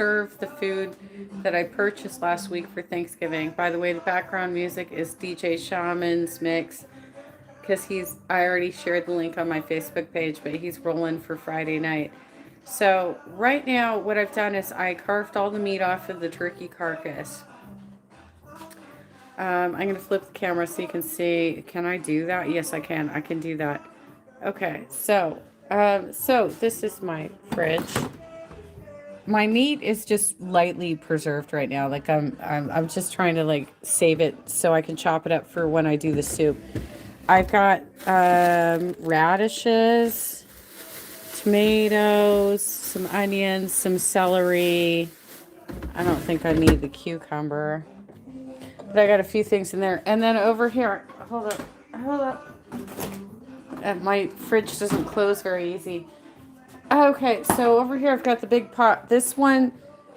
serve the food that I purchased last week for Thanksgiving. By the way, the background music is DJ Shaman's mix because I already shared the link on my Facebook page, but he's rolling for Friday night. So right now, what I've done is I carved all the meat off of the turkey carcass. I'm going to flip the camera so you can see. Can I do that? Yes, I can. I can do that. Okay, so this is my fridge. My meat is just lightly preserved right now. Like I'm just trying to like save it so I can chop it up for when I do the soup. I've got radishes, tomatoes, some onions, some celery. I don't think I need the cucumber, but I got a few things in there. And then over here, hold up. My fridge doesn't close very easy. Okay, so over here I've got the big pot. This one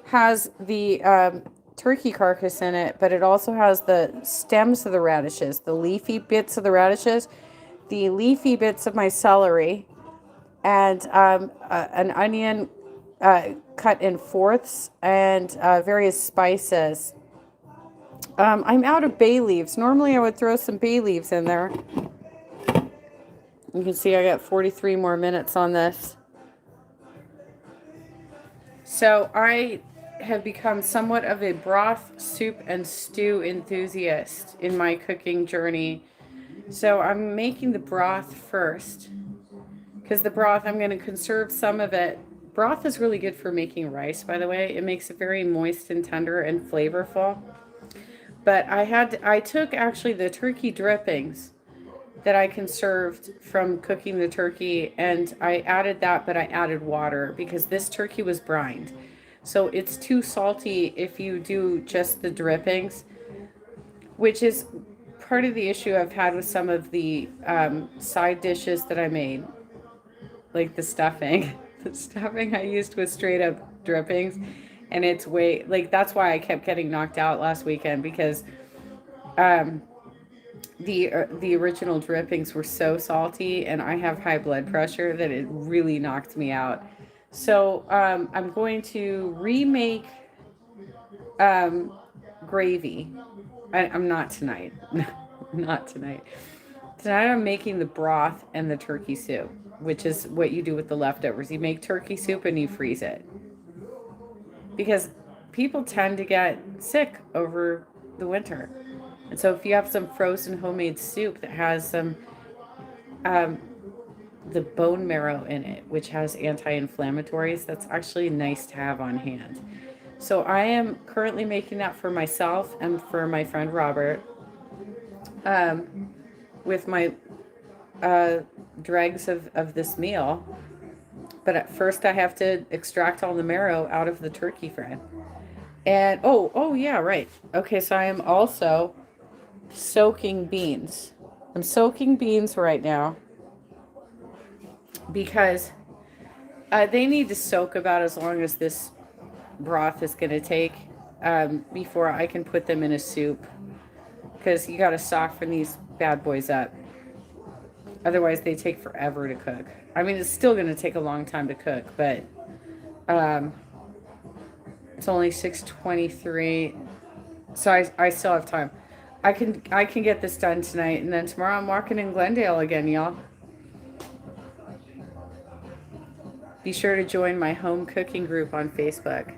has the turkey carcass in it, but it also has the stems of the radishes, the leafy bits of the radishes, the leafy bits of my celery, and an onion cut in fourths, and various spices. I'm out of bay leaves. Normally I would throw some bay leaves in there. You can see I got 43 more minutes on this. So I have become somewhat of a broth, soup, and stew enthusiast in my cooking journey. So I'm making the broth first because the broth, I'm going to conserve some of it. Broth is really good for making rice, by the way. It makes it very moist and tender and flavorful. But I took actually the turkey drippings that I conserved from cooking the turkey, and I added that, but I added water because this turkey was brined. So it's too salty if you do just the drippings, which is part of the issue I've had with some of the side dishes that I made, like the stuffing. The stuffing I used was straight up drippings, and it's way, like, that's why I kept getting knocked out last weekend because um, the original drippings were so salty, and I have high blood pressure that it really knocked me out. So I'm going to remake um, gravy. I'm not tonight. Not tonight. Tonight I'm making the broth and the turkey soup, which is what you do with the leftovers. You make turkey soup and you freeze it. Because people tend to get sick over the winter. And so if you have some frozen homemade soup that has some um, the bone marrow in it, which has anti-inflammatories, that's actually nice to have on hand. So I am currently making that for myself and for my friend Robert, with my dregs of this meal. But at first I have to extract all the marrow out of the turkey friend. And oh yeah, right. Okay, so I am also soaking beans. I'm soaking beans right now because they need to soak about as long as this broth is going to take before I can put them in a soup. Because you got to soften these bad boys up. Otherwise, they take forever to cook. I mean, it's still going to take a long time to cook, but um, it's only 6:23, so I still have time. I can get this done tonight, and then tomorrow I'm walking in Glendale again, y'all. Be sure to join my home cooking group on Facebook.